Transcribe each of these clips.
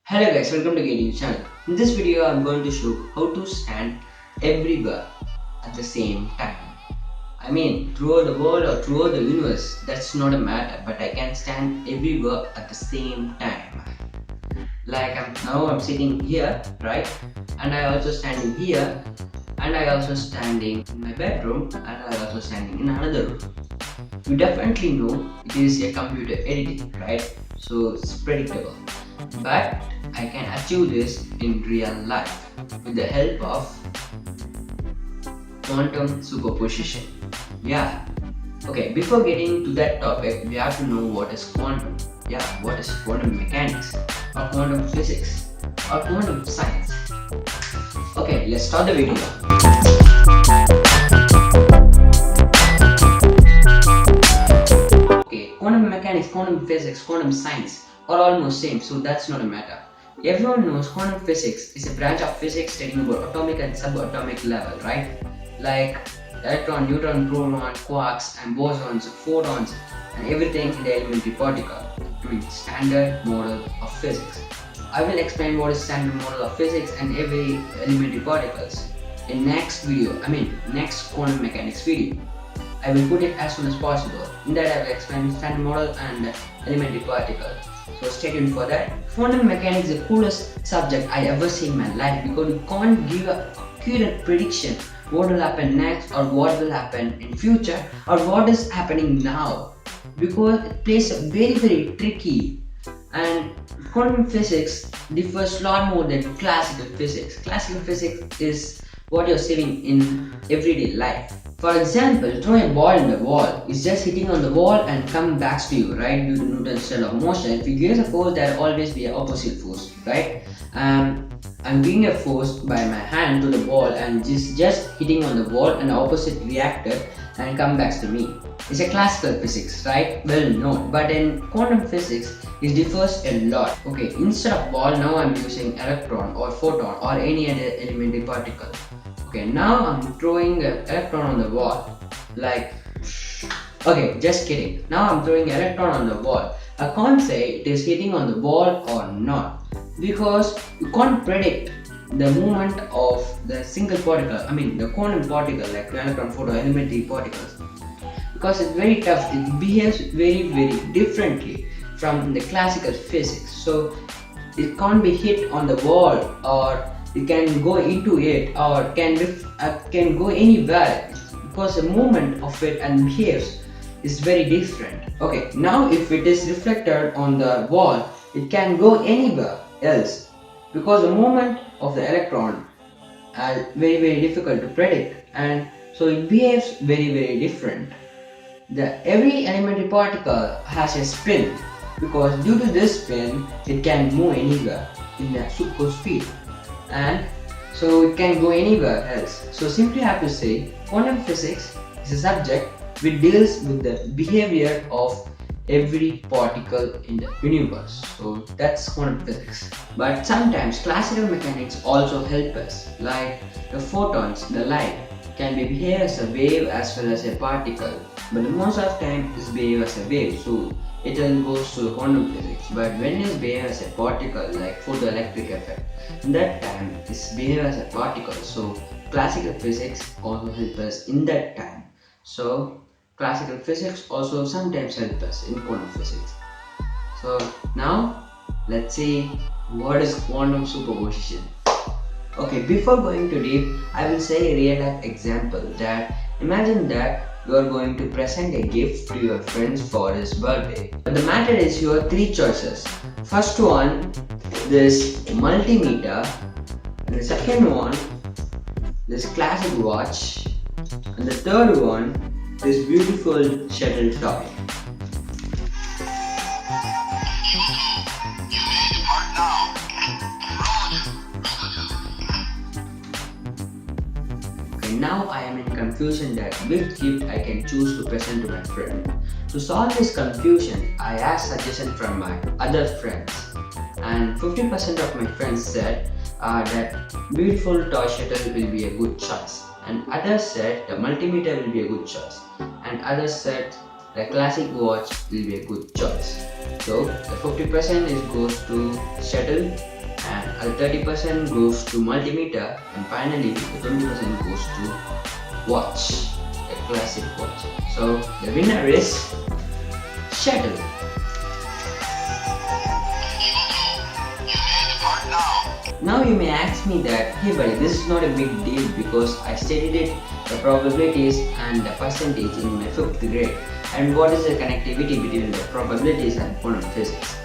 Hello guys, welcome to Gaming channel. In this video, I'm going to show how to stand everywhere at the same time. I mean, throughout the world or throughout the universe, that's not a matter, but I can stand everywhere at the same time. Like I'm sitting here, right? And I also standing here, and I also standing in my bedroom, and I also standing in another room. You definitely know it is a computer editing, right? So it's predictable. But I can achieve this in real life with the help of quantum superposition. Yeah. Okay, before getting to that topic, we have to know what is quantum. Yeah, what is quantum mechanics or quantum physics or quantum science. Okay, let's start the video. Okay, quantum mechanics, quantum physics, quantum science are almost same, so that's not a matter. Everyone knows quantum physics is a branch of physics studying about atomic and subatomic level, right? Like electron, neutron, proton, quarks, and bosons, photons, and everything in the elementary particle. I mean, standard model of physics. I will explain what is standard model of physics and every elementary particles in next quantum mechanics video. I will put it as soon as possible. In that I will explain standard model and elementary particle. So stay tuned for that. Quantum mechanics is the coolest subject I ever seen in my life because you can't give a accurate prediction what will happen next or what will happen in future or what is happening now, because it plays a very tricky, and quantum physics differs a lot more than classical physics. Classical physics is what you're seeing in everyday life. For example, throwing a ball in the wall is just hitting on the wall and come back to you, right? Due to Newton's law of motion. If you give a force, there will always be an opposite force, right? I'm giving a force by my hand to the ball and just hitting on the wall, and the opposite reacted and come back to me. It's a classical physics, right? Well known. But in quantum physics, it differs a lot. Okay, instead of ball, now I'm using electron or photon or any other elementary particle. Okay, now I'm throwing an electron on the wall. Okay, just kidding. Now I'm throwing an electron on the wall. I can't say it is hitting on the wall or not, because you can't predict the movement of the single particle, the quantum particle like the electron, photon, elementary particles, because it's very tough. It behaves very differently from the classical physics. So it can't be hit on the wall, or you can go into it, or can go anywhere, because the movement of it and behaves is very different. Okay, now if it is reflected on the wall, it can go anywhere else, because the movement of the electron are very difficult to predict, and so it behaves very different. Every elementary particle has a spin, because due to this spin it can move anywhere in the super speed, and so it can go anywhere else. So simply have to say quantum physics is a subject which deals with the behavior of every particle in the universe. So that's quantum physics. But sometimes classical mechanics also help us, like the photons, the light can behave as a wave as well as a particle, but the most of the time is behave as a wave, so it all goes to the quantum physics. But when it behave as a particle, like photoelectric effect, in that time it's behave as a particle, so classical physics also help us in that time. So classical physics also sometimes help us in quantum physics. So now let's see what is quantum superposition. Okay, before going too deep, I will say a real life example. That imagine that you are going to present a gift to your friend for his birthday. But the matter is, you have three choices. First one, this multimeter, and the second one, this classic watch, and the third one, this beautiful shuttle toy. Okay, now I am in confusion that which gift I can choose to present to my friend. To solve this confusion, I asked suggestion from my other friends, and 50% of my friends said that beautiful toy shuttle will be a good choice, and others said the multimeter will be a good choice, and others said the classic watch will be a good choice. So the 50% goes to shuttle, and the 30% goes to multimeter, and finally the 20% goes to watch, the classic watch. So the winner is shuttle. Now you may ask me that, hey buddy, this is not a big deal because I studied it, the probabilities and the percentage in my 5th grade, and what is the connectivity between the probabilities and quantum physics?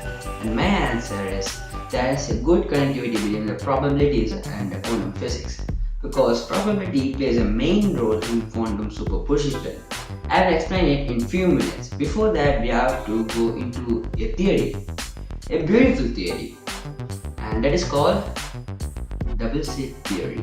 And my answer is, there is a good connectivity between the probabilities and the quantum physics, because probability plays a main role in quantum superposition. I will explain it in few minutes. Before that, we have to go into a theory, a beautiful theory, and that is called double slit theory.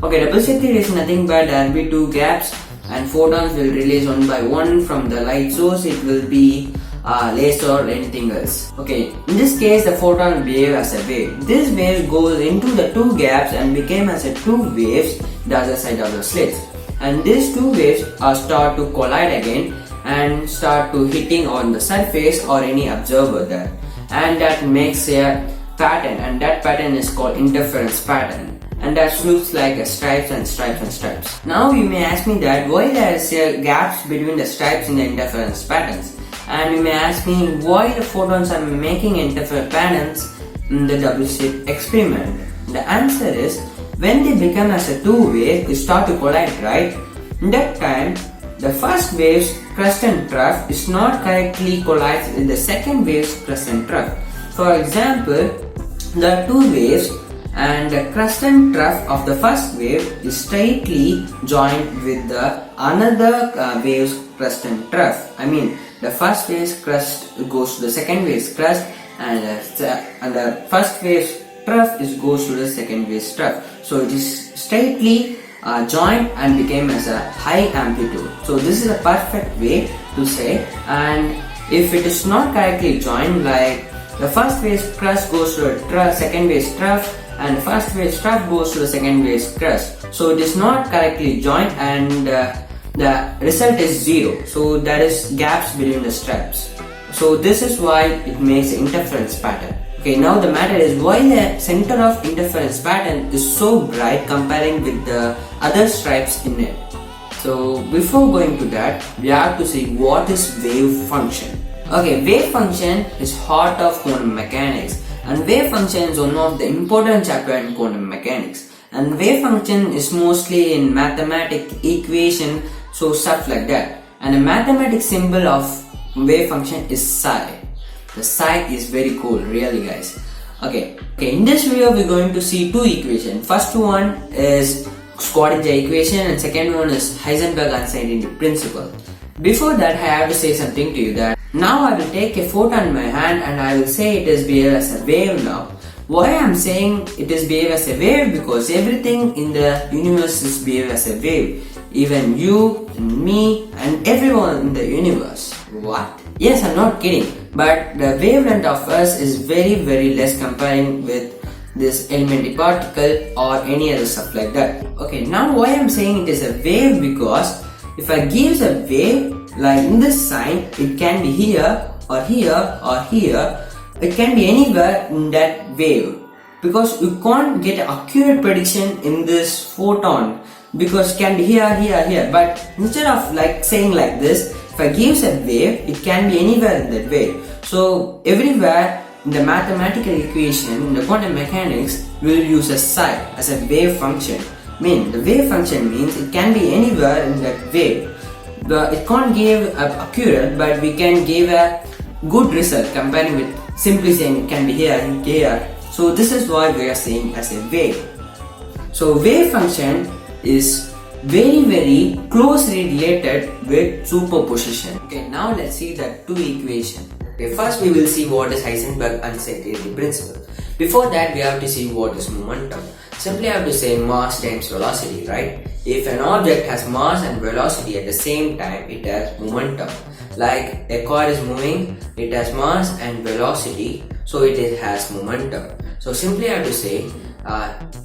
Okay, double slit theory is nothing but there will be two gaps and photons will release one by one from the light source. It will be laser or anything else. Okay, in this case the photon will behave as a wave. This wave goes into the two gaps and became as a two waves the other side of the slits. And these two waves start to collide again and start to hitting on the surface or any observer there. And that makes a pattern, and that pattern is called interference pattern, and that looks like a stripes and stripes and stripes. Now you may ask me that why there is gaps between the stripes in the interference patterns, and you may ask me why the photons are making interference patterns in the double slit experiment. The answer is, when they become as a two waves, they start to collide, right? In that time, the first wave's crest and trough is not correctly collides with the second wave's crest and trough. For example, the two waves and the crest and trough of the first wave is straightly joined with the another wave's crest and trough. I mean, the first wave's crest goes to the second wave's crest, and the first wave's trough goes to the second wave's trough. So it is straightly joined and became as a high amplitude. So this is a perfect way to say. And if it is not correctly joined, like the first wave's crest goes to the second wave's trough, and the first wave's trough goes to the second wave's crest. So it is not correctly joined, and the result is zero. So there is gaps between the straps. So this is why it makes an interference pattern. Okay, now the matter is why the center of interference pattern is so bright comparing with the other stripes in it. So before going to that, we have to see what is wave function. Okay, wave function is heart of quantum mechanics, and wave function is one of the important chapter in quantum mechanics. And wave function is mostly in mathematic equation, so stuff like that. And the mathematic symbol of wave function is psi. The psi is very cool, really guys. Okay, in this video we're going to see two equations. First one is Schrodinger equation, and second one is Heisenberg uncertainty principle. Before that, I have to say something to you that now I will take a photon in my hand and I will say it is behave as a wave now. Why I am saying it is behave as a wave? Because everything in the universe is behave as a wave. Even you and me and everyone in the universe. What? Yes, I'm not kidding. But the wavelength of us is very less comparing with this elementary particle or any other stuff like that. Okay, now why I'm saying it is a wave? Because if I give a wave like in this sign, it can be here or here or here. It can be anywhere in that wave, because you can't get an accurate prediction in this photon, because it can be here, here, here. But instead of like saying like this, if I give a wave, it can be anywhere in that wave. So everywhere in the mathematical equation, in the quantum mechanics, we will use a psi as a wave function. The wave function means it can be anywhere in that wave. It can't give accurate, but we can give a good result comparing with simply saying it can be here and here. So this is what we are saying as a wave. So wave function is very closely related with superposition. Okay, now let's see the two equations. Okay, first we will see what is Heisenberg uncertainty principle. Before that, we have to see what is momentum. Simply have to say mass times velocity, right? If an object has mass and velocity at the same time, it has momentum. Like a car is moving, it has mass and velocity, so it has momentum. So simply have to say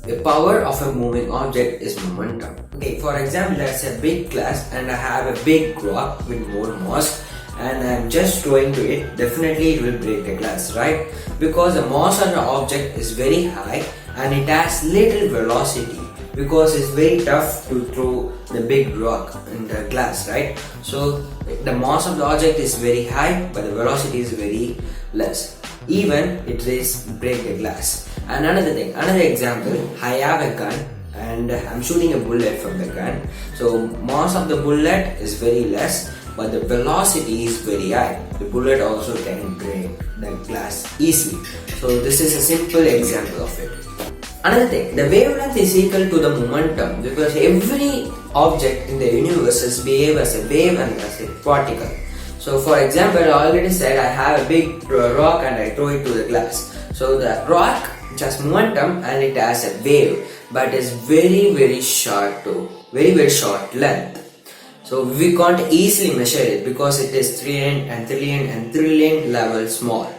the power of a moving object is momentum. Okay, for example, that's a big class and I have a big rock with more mass, and I'm just throwing to it, definitely it will break the glass, right? Because the mass of the object is very high and it has little velocity, because it's very tough to throw the big rock in the glass, right? So the mass of the object is very high but the velocity is very less. Even it is break the glass. And another example, I have a gun and I'm shooting a bullet from the gun. So mass of the bullet is very less but the velocity is very high. The bullet also can break the glass easily. So this is a simple example of it. Another thing, the wavelength is equal to the momentum, because every object in the universe behave as a wave and as a particle. So for example, I already said I have a big rock and I throw it to the glass. So the rock has momentum and it has a wave, but is very short too, very short length. So we can't easily measure it because it is trillion level small.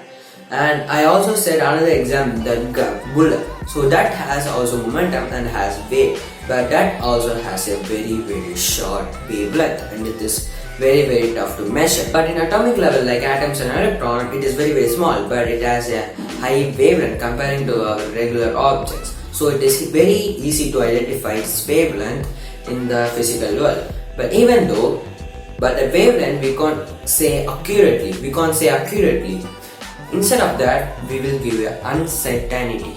And I also said another example, the bullet. So that has also momentum and has wave, but that also has a very short wavelength and it is very tough to measure. But in atomic level, like atoms and electron, it is very small, but it has a high wavelength comparing to regular objects. So it is very easy to identify its wavelength in the physical world. But the wavelength we can't say accurately. Instead of that, we will give an uncertainty.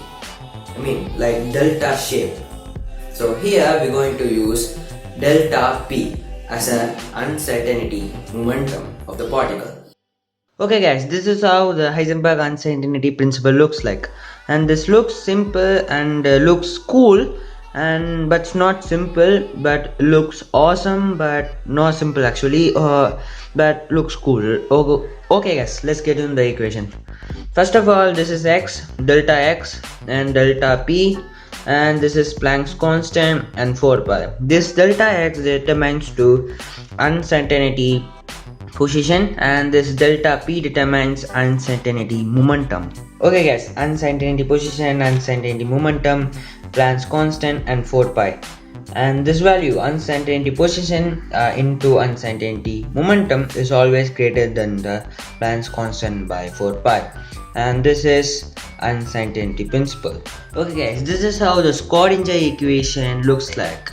Like delta shape. So here we are going to use delta P as an uncertainty momentum of the particle. Okay guys, this is how the Heisenberg uncertainty principle looks like, and this looks simple and looks cool, and but it's not simple, but looks awesome, but not simple actually, but looks cool. Okay guys, let's get into the equation. First of all, this is delta x and delta p, and this is Planck's constant and 4 pi. This delta x determines to uncertainty position, and this delta p determines uncertainty momentum. Okay guys, uncertainty position, uncertainty momentum, Planck's constant and 4 pi. And this value, uncertainty position into uncertainty momentum, is always greater than the Planck's constant by 4 pi. And this is uncertainty principle. Okay guys, this is how the Schrodinger equation looks like.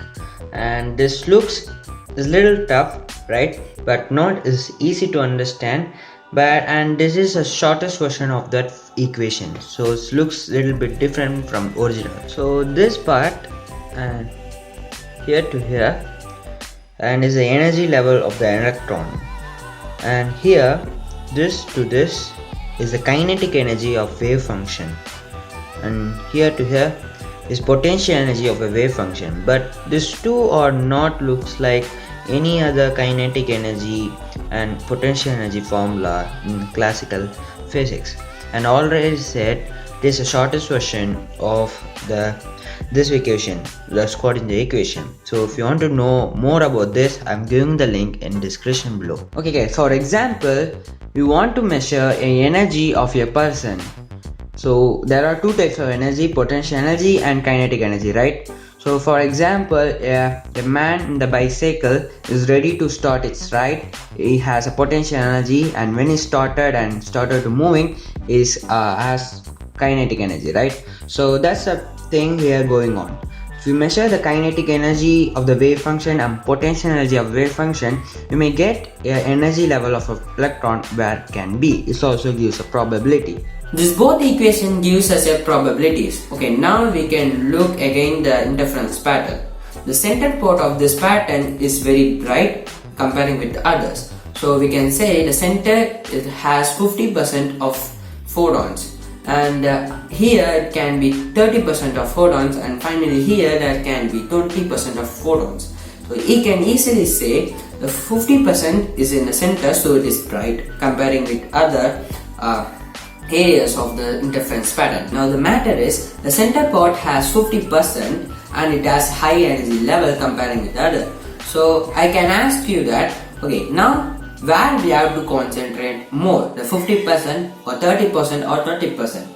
And this looks is little tough, right? But not as easy to understand. And this is a shortest version of that equation. So it looks a little bit different from original. So this part and here to here and is the energy level of the electron, and here this to this is the kinetic energy of wave function, and here to here is potential energy of a wave function. But these two are not looks like any other kinetic energy and potential energy formula in classical physics. And already said this is the shortest version of this equation, the Schrodinger equation. So if you want to know more about this, I'm giving the link in description below. Okay guys, for example, you want to measure a energy of a person. So there are two types of energy, potential energy and kinetic energy, right? So for example, a man in the bicycle is ready to start its ride. He has a potential energy, and when he started to moving, has kinetic energy, right? So that's the thing here going on. If you measure the kinetic energy of the wave function and potential energy of wave function, you may get an energy level of an electron where it can be. This also gives a probability. This both equation gives us a probabilities. Okay, now we can look again the interference pattern. The center part of this pattern is very bright comparing with the others. So we can say the center has 50% of photons, and here it can be 30% of photons, and finally here there can be 20% of photons. So you can easily say the 50% is in the center, so it is bright comparing with other areas of the interference pattern. Now the matter is, the center part has 50% and it has high energy level comparing with other. So I can ask you that, okay, now where we have to concentrate more, the 50% or 30% or 20%?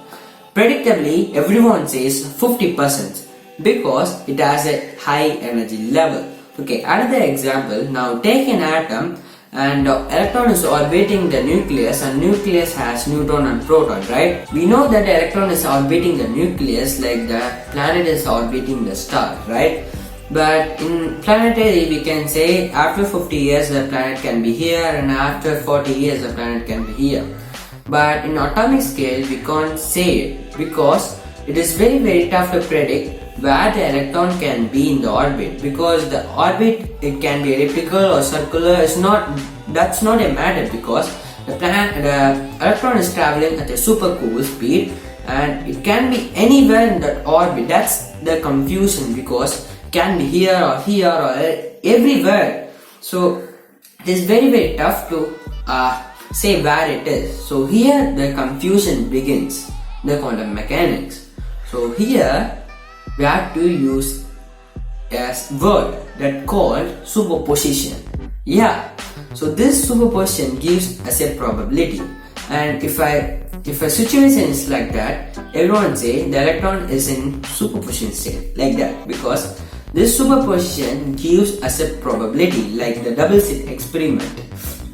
Predictably, everyone says 50% because it has a high energy level. Okay, another example, now take an atom and the electron is orbiting the nucleus, and nucleus has neutron and proton, right? We know that the electron is orbiting the nucleus like the planet is orbiting the star, right? But in planetary, we can say after 50 years the planet can be here, and after 40 years the planet can be here. But in atomic scale, we can't say it because it is very tough to predict where the electron can be in the orbit, because the orbit, it can be elliptical or circular. That's not a matter, because the electron is traveling at a super cool speed and it can be anywhere in that orbit. That's the confusion, because it can be here or everywhere. So it is very tough to say where it is. So here the confusion begins, the quantum mechanics. So here we have to use a word that called superposition. Yeah, so this superposition gives us a probability, and if a situation is like that, everyone say the electron is in superposition state, like that, because this superposition gives us a probability, like the double slit experiment.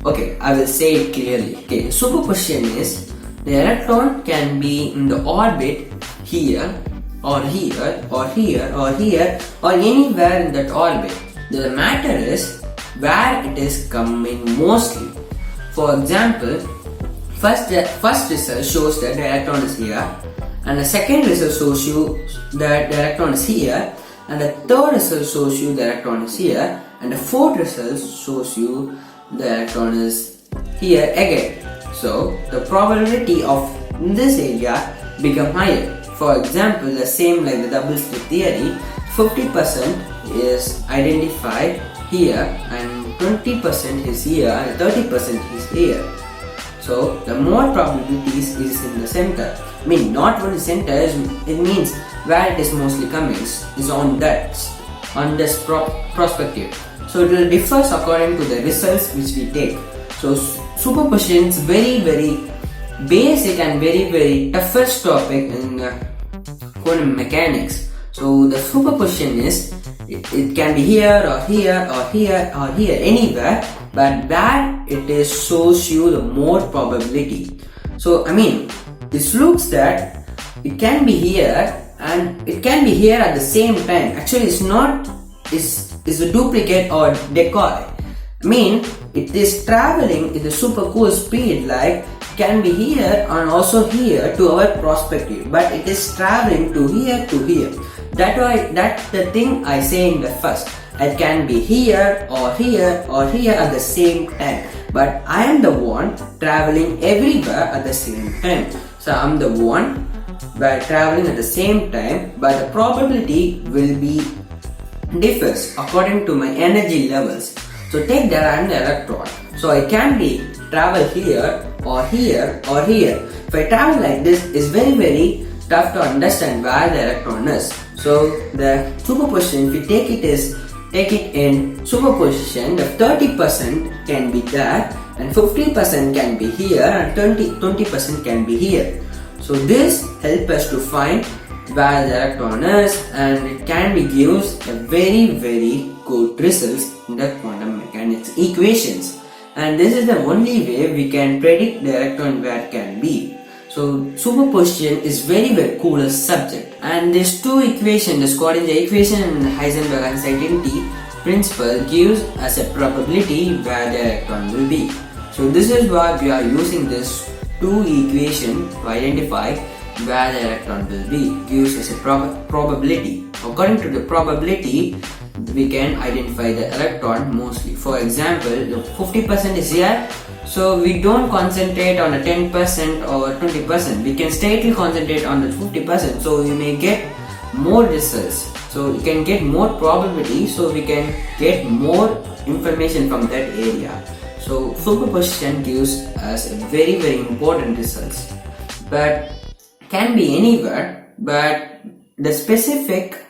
Okay, I will say it clearly. Okay, superposition is the electron can be in the orbit here or here or here or here or anywhere in that orbit. The matter is where it is coming mostly. For example, first result shows that the electron is here, and the second result shows you that the electron is here, and the third result shows you the electron is here, and the fourth result shows you the electron is here again. So the probability of this area become higher. For example, the same like the double slit theory, 50% is identified here and 20% is here and 30% is here. So the more probabilities is in the center. I mean, not only center, it means where it is mostly coming is on this perspective. So it will differ according to the results which we take. So superposition is very basic and very toughest topic in quantum mechanics. So the superposition is it can be here or here or here or here, anywhere, but where it is shows you the more probability. So I mean, this looks that it can be here and it can be here at the same time. Actually, it's not. Is a duplicate or decoy. I mean, it is traveling at a super cool speed, like can be here and also here to our perspective, but it is traveling to here to here. That's the thing I say in the first. It can be here or here or here at the same time, but I am the one traveling everywhere at the same time. So I'm the one by traveling at the same time, but the probability will be differs according to my energy levels. So take that I am the electron. So I can be travel here or here or here. If I travel like this, it's very tough to understand where the electron is. So the superposition, if we take it in superposition, the 30% can be there and 50% can be here and 20% can be here. So this helps us to find where the electron is, and it can be gives a very good results in the quantum mechanics equations. And this is the only way we can predict the electron where it can be. So superposition is very cool subject, and these two equations, the Schrodinger equation and the Heisenberg uncertainty principle, gives us a probability where the electron will be. So this is why we are using this two equation to identify where the electron will be, gives us a probability. According to the probability, we can identify the electron mostly. For example, 50% is here, so we don't concentrate on the 10% or 20%. We can straightly concentrate on the 50%, so we may get more results. So we can get more probability, so we can get more information from that area. So superposition gives us a very important results, but can be anywhere, but the specific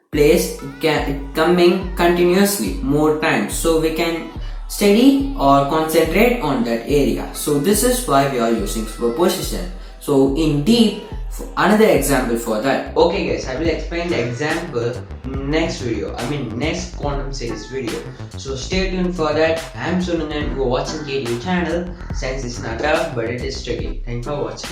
place can coming continuously more times, so we can study or concentrate on that area. So this is why we are using superposition. So in deep, another example for that. Okay guys, I will explain the example next video. Next quantum series video. So stay tuned for that. I am Sunandan. You are watching KTU channel. Science is not tough, but it is tricky. Thanks for watching.